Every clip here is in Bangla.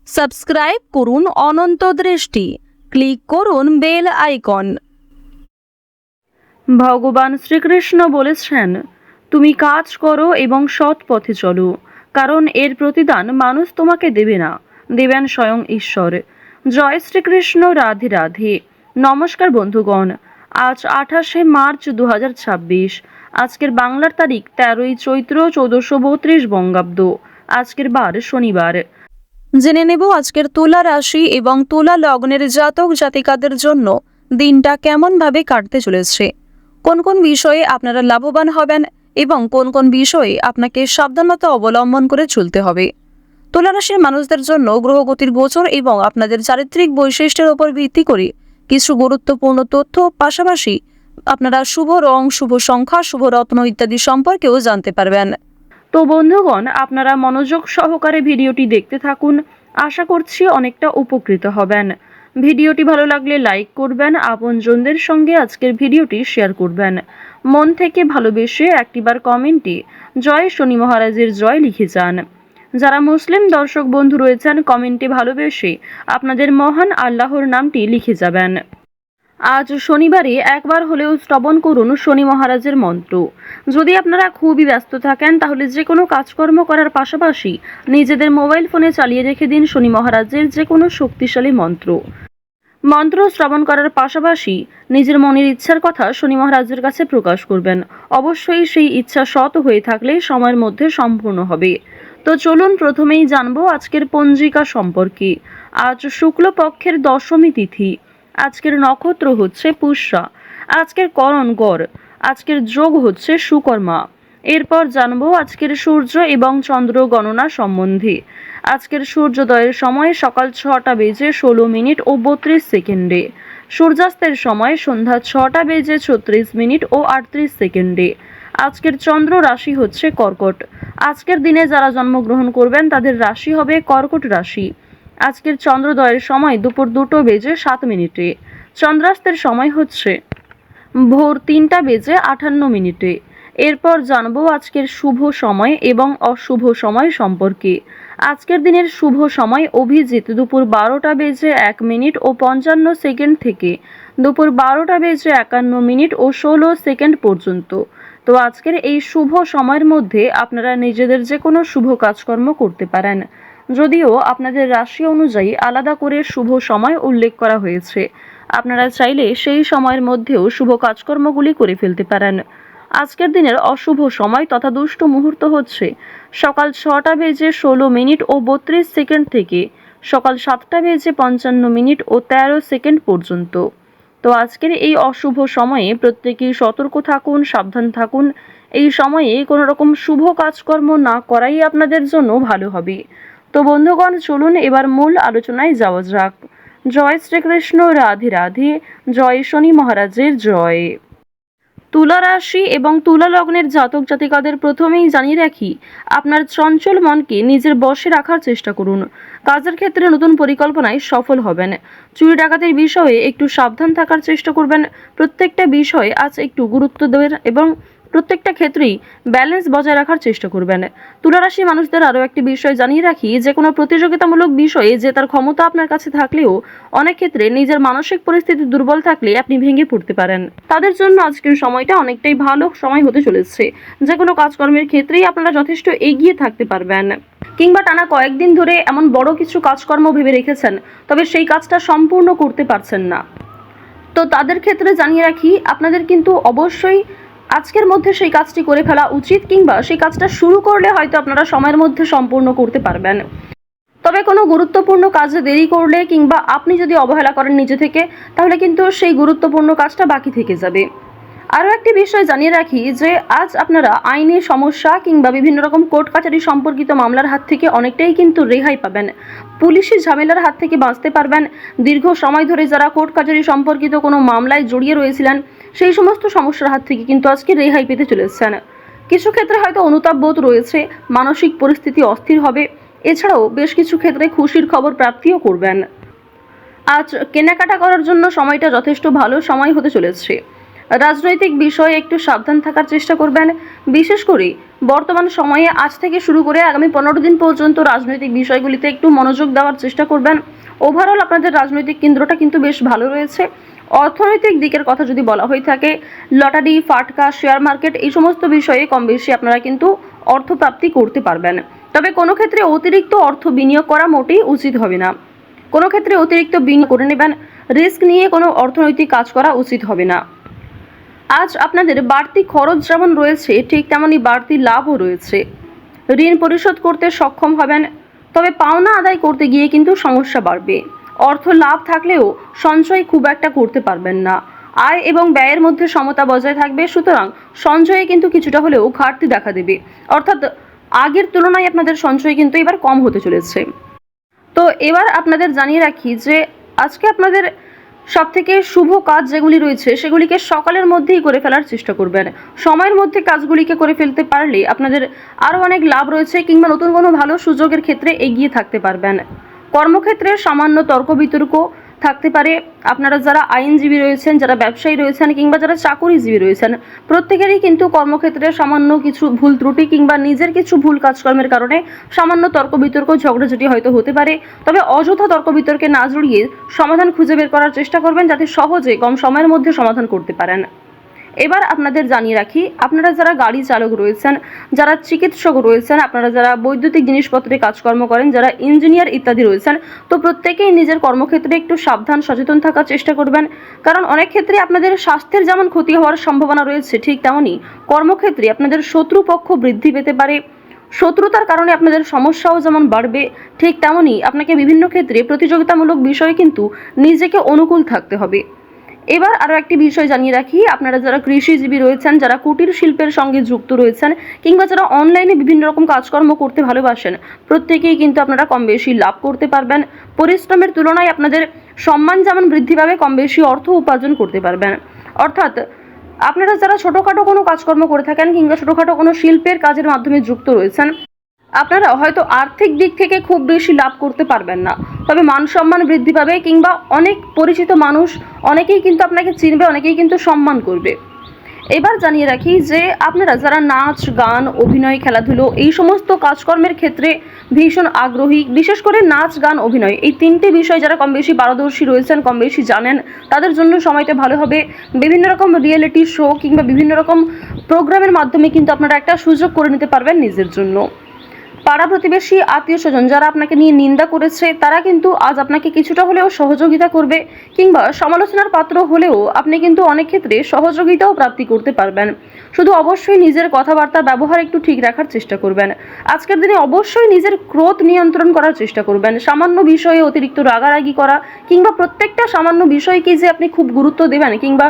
সাবস্ক্রাইব করুন অনন্ত দৃষ্টি, ক্লিক করুন বেল আইকন। ভগবান শ্রীকৃষ্ণ বলেছেন, তুমি কাজ করো এবং সৎ পথে চলো, কারণ এর প্রতিদান মানুষ তোমাকে দেবে না, দেবেন স্বয়ং ঈশ্বর। জয় শ্রীকৃষ্ণ, রাধে রাধে। নমস্কার বন্ধুগণ, আজ 28শে মার্চ 2026। আজকের বাংলার তারিখ 13ই চৈত্র 1432 বঙ্গাব্দ। আজকের বার শনিবার। জেনে নেব আজকের তুলা রাশি এবং তুলা লগ্নের জাতক জাতিকাদের জন্য দিনটা কেমনভাবে কাটতে চলেছে, কোন কোন বিষয়ে আপনারা লাভবান হবেন এবং কোন কোন বিষয়ে আপনাকে সাবধানতা অবলম্বন করে চলতে হবে। তুলা রাশির মানুষদের জন্য গ্রহগতির গোচর এবং আপনাদের চারিত্রিক বৈশিষ্ট্যের উপর ভিত্তি করে কিছু গুরুত্বপূর্ণ তথ্য, পাশাপাশি আপনারা শুভ রং, শুভ সংখ্যা, শুভ রত্ন ইত্যাদি সম্পর্কেও জানতে পারবেন। তো বন্ধুগণ, আপনারা মনোযোগ সহকারে ভিডিওটি দেখতে থাকুন, আশা করছি অনেকটা উপকৃত হবেন। ভিডিওটি ভালো লাগলে লাইক করবেন, আপনজনদের সঙ্গে আজকের ভিডিওটি শেয়ার করবেন। মন থেকে ভালোবেসে একটিবার কমেন্টে জয় শনি মহারাজের জয় লিখে যান। যারা মুসলিম দর্শক বন্ধু রয়েছেন, কমেন্টে ভালোবেসে আপনাদের মহান আল্লাহর নামটি লিখে যাবেন। আজ শনিবারে একবার হলেও শ্রবণ করুন শনি মহারাজের মন্ত্র। যদি আপনারা খুবই ব্যস্ত থাকেন, তাহলে যে কোনো কাজকর্ম করার পাশাপাশি নিজেদের মোবাইল ফোনে চালিয়ে রেখে দিন শনি মহারাজের যে কোনো শক্তিশালী মন্ত্র। মন্ত্র শ্রবণ করার পাশাপাশি নিজের মনের ইচ্ছার কথা শনি মহারাজের কাছে প্রকাশ করবেন। অবশ্যই সেই ইচ্ছা সৎ হয়ে থাকলে সময়ের মধ্যে সম্পূর্ণ হবে। তো চলুন প্রথমেই জানবো আজকের পঞ্জিকা সম্পর্কে। আজ শুক্লপক্ষের দশমী তিথি। আজকের নক্ষত্র হচ্ছে পুষ্যা। আজকের করণ গড়। আজকের যোগ হচ্ছে সুকর্মা। এরপর জানবো আজকের সূর্য এবং চন্দ্র গণনা সম্বন্ধে। আজকের সূর্যোদয়ের সময় সকাল 6টা বেজে 16 মিনিট ও 32 সেকেন্ডে। সূর্যাস্তের সময় সন্ধ্যা 6টা বেজে 36 মিনিট ও 38 সেকেন্ডে। আজকের চন্দ্র রাশি হচ্ছে কর্কট। আজকের দিনে যারা জন্মগ্রহণ করবেন তাদের রাশি হবে কর্কট রাশি। আজকের চন্দ্রোদয়ের সময় দুপুর 2টো বেজে 7 মিনিটে। চন্দ্রাস্তের সময় হচ্ছে ভোর 3টা বেজে 58 মিনিটে। এরপর জানবো আজকের শুভ সময় এবং অশুভ সময় সম্পর্কে। আজকের দিনের শুভ সময় অভিজিৎ দুপুর 12টা বেজে 1 মিনিট ও 55 সেকেন্ড থেকে দুপুর 12টা বেজে 51 মিনিট ও 16 সেকেন্ড পর্যন্ত। তো আজকের এই শুভ সময়ের মধ্যে আপনারা নিজেদের যে কোনো শুভ কাজকর্ম করতে পারেন, যদিও আপনাদের রাশি অনুযায়ী আলাদা করে শুভ সময় উল্লেখ করা হয়েছে। আপনারা চাইলে সেই সময়ের মধ্যেও শুভ কাজকর্মগুলি করে ফেলতে পারেন। আজকের দিনের অশুভ সময় তথা দুষ্ট মুহূর্ত হচ্ছে সকাল 6টা বেজে 16 মিনিট ও 32 সেকেন্ড থেকে সকাল 7টা বেজে 55 মিনিট ও 13 সেকেন্ড পর্যন্ত। তো আজকের এই অশুভ সময়ে প্রত্যেকেই সতর্ক থাকুন, সাবধান থাকুন। এই সময়ে কোনো রকম শুভ কাজকর্ম না করাই আপনাদের জন্য ভালো হবে। তো বন্ধুগণ, চলুন এবার মূল আলোচনায় যাওয়া যাক। জয় শ্রীকৃষ্ণ, রাধে রাধে। জয় শনি মহারাজের জয়। তুলা রাশি এবং তুলা লগ্নের জাতক জাতিকাদের প্রথমেই জানিয়ে রাখি, আপনার চঞ্চল মনকে নিজের বশে রাখার চেষ্টা করুন। কাজের ক্ষেত্রে নতুন পরিকল্পনায় সফল হবেন। চুরি ডাকাতির বিষয়ে একটু সাবধান থাকার চেষ্টা করবেন। প্রত্যেকটা বিষয়ে আজ একটু গুরুত্ব দেবেন এবং প্রত্যেকটা ক্ষেত্রেই ব্যালেন্স বজায় রাখার চেষ্টা করবেন। তুলা রাশি মানুষদের আরও একটি বিষয় জানিয়ে রাখি, যে কোনো প্রতিযোগিতামূলক বিষয়ে জেতার ক্ষমতা আপনার কাছে থাকলেও অনেক ক্ষেত্রে নিজের মানসিক পরিস্থিতি দুর্বল থাকলে আপনি ভেঙে পড়তে পারেন। তাদের জন্য আজকের সময়টা অনেকটাই ভালো সময় হতে চলেছে। যে কোনো কাজকর্মের ক্ষেত্রেই আপনারা যথেষ্ট এগিয়ে থাকতে পারবেন। কিংবা টানা কয়েকদিন ধরে এমন বড় কিছু কাজকর্ম ভেবে রেখেছেন, তবে সেই কাজটা সম্পূর্ণ করতে পারছেন না। তো তাদের ক্ষেত্রে জানিয়ে রাখি, আপনাদের কিন্তু অবশ্যই আজকের মধ্যে সেই কাজটি করে ফেলা উচিত, কিংবা সেই কাজটা শুরু করলে হয়তো আপনারা সময়ের মধ্যে সম্পূর্ণ করতে পারবেন। তবে কোনো গুরুত্বপূর্ণ কাজে দেরি করলে কিংবা আপনি যদি অবহেলা করেন নিজে থেকে, তাহলে কিন্তু সেই গুরুত্বপূর্ণ কাজটা বাকি থেকে যাবে। আরও একটি বিষয় জানিয়ে রাখি, যে আজ আপনারা আইনি সমস্যা কিংবা বিভিন্ন রকম কোর্ট কাছারি সম্পর্কিত মামলার হাত থেকে অনেকটাই কিন্তু রেহাই পাবেন। পুলিশি ঝামেলার হাত থেকে বাঁচতে পারবেন। দীর্ঘ সময় ধরে যারা কোর্ট কাছারি সম্পর্কিত কোনো মামলায় জড়িয়ে রয়েছিলেন, সেই সমস্ত সমস্যার হাত থেকে কিন্তু আজকে রেহাই পেতে চলেছেন। কিছু ক্ষেত্রে হয়তো অনুতাপ বোধ রয়েছে, মানসিক পরিস্থিতি অস্থির হবে। এছাড়াও বেশ কিছু ক্ষেত্রে খুশির খবর প্রাপ্তিও করবেন। আজ কেনাকাটা করার জন্য সময়টা যথেষ্ট ভালো সময় হতে চলেছে। রাজনৈতিক বিষয়ে একটু সাবধান থাকার চেষ্টা করবেন। বিশেষ করে বর্তমান সময়ে আজ থেকে শুরু করে আগামী 15 দিন পর্যন্ত রাজনৈতিক বিষয়গুলিতে একটু মনোযোগ দেওয়ার চেষ্টা করবেন। ওভারঅল আপনাদের রাজনৈতিক কেন্দ্রটা কিন্তু বেশ ভালো রয়েছে। অর্থনৈতিক দিকের কথা যদি বলা হয়ে থাকে, লটারি, ফাটকা, শেয়ার মার্কেট এই সমস্ত বিষয়ে কম বেশি আপনারা কিন্তু অর্থপ্রাপ্তি করতে পারবেন। তবে কোনো ক্ষেত্রে অতিরিক্ত অর্থ বিনিয়োগ করা মোটেই উচিত হবে না। কোনো ক্ষেত্রে অতিরিক্ত বিনিয়োগ করে নেবেন, রিস্ক নিয়ে কোনো অর্থনৈতিক কাজ করা উচিত হবে না। আজ আপনাদের বাড়তি খরচ যেমন রয়েছে, ঠিক তেমনই বাড়তি লাভও রয়েছে। ঋণ পরিশোধ করতে সক্ষম হবেন, তবে পাওনা আদায় করতে গিয়ে কিন্তু সমস্যা বাড়বে। অর্থ লাভ থাকলেও সঞ্চয় খুব একটা করতে পারবেন না। আয় এবং ব্যয়ের মধ্যে সমতা বজায় থাকবে, সুতরাং সঞ্চয়ে কিন্তু কিছুটা হলেও ঘাটতি দেখা দেবে। অর্থাৎ আগের তুলনায় আপনাদের সঞ্চয় কিন্তু এবার কম হতে চলেছে। তো এবার আপনাদের জানিয়ে রাখি যে আজকে আপনাদের সবথেকে শুভ কাজ যেগুলি রয়েছে সেগুলিকে সকালের মধ্যেই করে ফেলার চেষ্টা করবেন। সময়ের মধ্যে কাজগুলিকে করে ফেলতে পারলে আপনাদের আরও অনেক লাভ রয়েছে, কিংবা নতুন কোনো ভালো সুযোগের ক্ষেত্রে এগিয়ে থাকতে পারবেন। কর্মক্ষেত্রে সামান্য তর্ক বিতর্ক থাকতে পারে। আপনারা যারা আইনজীবী রয়েছেন, যারা ব্যবসায়ী রয়েছেন, কিংবা যারা চাকুরিজীবী রয়েছেন, প্রত্যেকেরই কিন্তু কর্মক্ষেত্রে সামান্য কিছু ভুল ত্রুটি কিংবা নিজের কিছু ভুল কাজকর্মের কারণে সামান্য তর্ক বিতর্ক ঝগড়াঝাটি হয়তো হতে পারে। তবে অযথা তর্ক বিতর্কে না জড়িয়ে সমাধান খুঁজে বের করার চেষ্টা করবেন, যাতে সহজে কম সময়ের মধ্যে সমাধান করতে পারেন। এবার আপনাদের জানিয়ে রাখি, আপনারা যারা গাড়ি চালক রয়েছেন, যারা চিকিৎসক রয়েছেন, আপনারা যারা বৈদ্যুতিক জিনিসপত্রে কাজকর্ম করেন, যারা ইঞ্জিনিয়ার ইত্যাদি রয়েছেন, তো প্রত্যেকেই নিজের কর্মক্ষেত্রে একটু সাবধান সচেতন থাকার চেষ্টা করবেন। কারণ অনেক ক্ষেত্রে আপনাদের স্বাস্থ্যের যেমন ক্ষতি হওয়ার সম্ভাবনা রয়েছে, ঠিক তেমনই কর্মক্ষেত্রে আপনাদের শত্রুপক্ষ বৃদ্ধি পেতে পারে। শত্রুতার কারণে আপনাদের সমস্যাও যেমন বাড়বে, ঠিক তেমনই আপনাকে বিভিন্ন ক্ষেত্রে প্রতিযোগিতামূলক বিষয়ে কিন্তু নিজেকে অনুকূল থাকতে হবে। এবার আরও একটি বিষয় জানিয়ে রাখি, আপনারা যারা কৃষিজীবী রয়েছেন, যারা কুটির শিল্পের সঙ্গে যুক্ত রয়েছেন, কিংবা যারা অনলাইনে বিভিন্ন রকম কাজকর্ম করতে ভালোবাসেন, প্রত্যেকেই কিন্তু আপনারা কম বেশি লাভ করতে পারবেন। পরিশ্রমের তুলনায় আপনাদের সম্মান যেমন বৃদ্ধি পাবে, কম বেশি অর্থ উপার্জন করতে পারবেন। অর্থাৎ আপনারা যারা ছোটোখাটো কোনো কাজকর্ম করে থাকেন, কিংবা ছোটোখাটো কোনো শিল্পের কাজের মাধ্যমে যুক্ত রয়েছেন, আপনারা হয়তো আর্থিক দিক থেকে খুব বেশি লাভ করতে পারবেন না, তবে মান সম্মান বৃদ্ধি পাবে, কিংবা অনেক পরিচিত মানুষ অনেকেই কিন্তু আপনাকে চিনবে, অনেকেই কিন্তু সম্মান করবে। এবার জানিয়ে রাখি যে আপনারা যারা নাচ, গান, অভিনয়, খেলাধুলো এই সমস্ত কাজকর্মের ক্ষেত্রে ভীষণ আগ্রহী, বিশেষ করে নাচ, গান, অভিনয় এই তিনটে বিষয় যারা কম বেশি পারদর্শী রয়েছেন, কম বেশি জানেন, তাদের জন্য সময়টা ভালো হবে। বিভিন্ন রকম রিয়েলিটি শো কিংবা বিভিন্ন রকম প্রোগ্রামের মাধ্যমে কিন্তু আপনারা একটা সুযোগ করে নিতে পারবেন নিজের জন্য। পাড়া প্রতিবেশী, আত্মীয় স্বজন যারা আপনাকে নিয়ে নিন্দা করেছে, তারা কিন্তু আজ আপনাকে কিছুটা হলেও সহযোগিতা করবে, কিংবা সমালোচনার পাত্র হলেও আপনি কিন্তু অনেক ক্ষেত্রে সহযোগিতাও প্রাপ্তি করতে পারবেন। শুধু অবশ্যই নিজের কথাবার্তা ব্যবহার একটু ঠিক রাখার চেষ্টা করবেন। আজকের দিনে অবশ্যই নিজের ক্রোধ নিয়ন্ত্রণ করার চেষ্টা করবেন। সামান্য বিষয়ে অতিরিক্ত রাগারাগি করা, কিংবা প্রত্যেকটা সামান্য বিষয়কে যে আপনি খুব গুরুত্ব দেবেন, কিংবা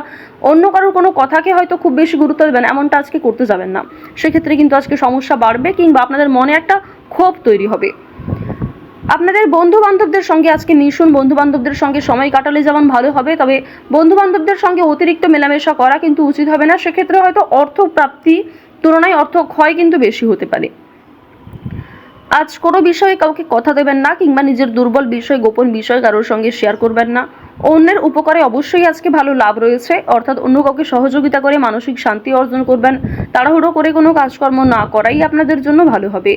অন্য কারোর কোনো কথাকে হয়তো খুব বেশি গুরুত্ব দেবেন, এমনটা আজকে করতে যাবেন না। সেক্ষেত্রে কিন্তু আজকে সমস্যা বাড়বে, কিংবা আপনাদের মনে একটা ক্ষোভ তৈরি হবে। আপনাদের বন্ধু বান্ধবদের সঙ্গে আজকে মিশুন, বন্ধু বান্ধবদের সঙ্গে সময় কাটালে যেমন ভালো হবে, তবে বন্ধু বান্ধবদের সঙ্গে অতিরিক্ত মেলামেশা করা কিন্তু উচিত হবে না। সেক্ষেত্রে হয়তো অর্থ প্রাপ্তি তুলনায় অর্থ ক্ষয় কিন্তু বেশি হতে পারে। আজ কোনো বিষয়ে কাউকে কথা দেবেন না, কিংবা নিজের দুর্বল বিষয়, গোপন বিষয় কারোর সঙ্গে শেয়ার করবেন না। অন্যের উপকারে অবশ্যই আজকে ভালো লাভ রয়েছে, অর্থাৎ অন্য কাউকে সহযোগিতা করে মানসিক শান্তি অর্জন করবেন। তাড়াহুড়ো করে কোনো কাজকর্ম না করাই আপনাদের জন্য ভালো হবে।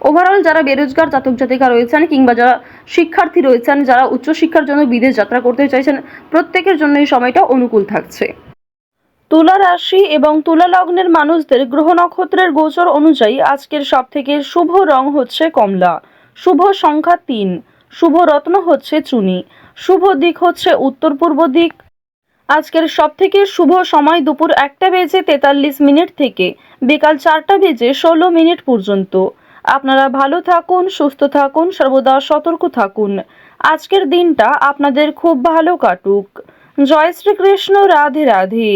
ওভারঅল যারা বেরোজগার জাতক জাতিকা রয়েছেন, কিংবা যারা শিক্ষার্থী রয়েছেন, যারা উচ্চশিক্ষার জন্য বিদেশ যাত্রা করতে চাইছেন, প্রত্যেকের জন্য এই সময়টা অনুকূল থাকছে। তুলা রাশি এবং তুলা লগ্নের মানুষদের গ্রহ নক্ষত্রের গোচর অনুযায়ী আজকের সবথেকে শুভ রং হচ্ছে কমলা, শুভ সংখ্যা 3, শুভ রত্ন হচ্ছে চুনি, শুভ দিক হচ্ছে উত্তর পূর্ব দিক। আজকের সবথেকে শুভ সময় দুপুর 1:43 থেকে বিকাল 4:16 পর্যন্ত। আপনারা ভালো থাকুন, সুস্থ থাকুন, সর্বদা সতর্ক থাকুন। আজকের দিনটা আপনাদের খুব ভালো কাটুক। জয় শ্রীকৃষ্ণ, রাধে রাধে।